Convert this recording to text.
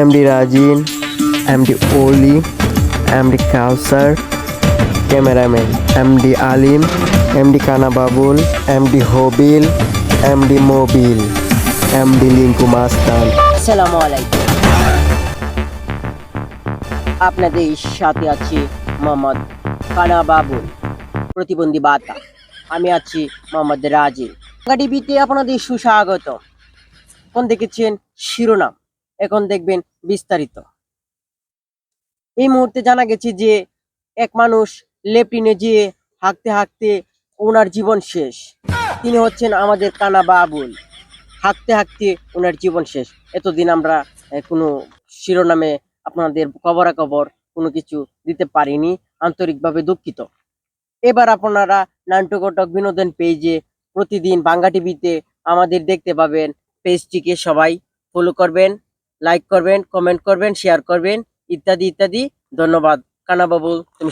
MD Rajin, MD Oli, MD Kawsar, cameraman MD Alim, MD Kana Babul, MD Habil, MD Mobil, MD Linku Mastan. আসসালামু আলাইকুম। আপনাদের সাথে আছি মোহাম্মদ কানা বাবুল, প্রতিবন্ধী বাতা। আমি আছি মোহাম্মদ রাজিব। টিভিতে আপনাদের সুস্বাগত। এখন দেখেছেন শিরোনাম, এখন দেখবেন বিস্তারিত। এই মুহূর্তে জানা গেছে যে এক মানুষ লেফটিনে যেয়ে হাঁকতে হাঁকতে ওনার জীবন শেষ। তিনি হচ্ছেন আমাদের কানা বাবুল। হাঁকতে হাঁকতে ওনার জীবন শেষ। এতদিন আমরা কোনো শিরোনামে আপনাদের খবরাখবর কোনো কিছু দিতে পারিনি, আন্তরিকভাবে দুঃখিত। এবার আপনারা নান্টকটক বিনোদন পেজে প্রতিদিন বাংলা টিভিতে আমাদের দেখতে পাবেন। পেজটিকে সবাই ফলো করবেন, লাইক করবেন, কমেন্ট করবেন, শেয়ার করবেন, ইত্যাদি ইত্যাদি। ধন্যবাদ। কানা বাবুল, তুমি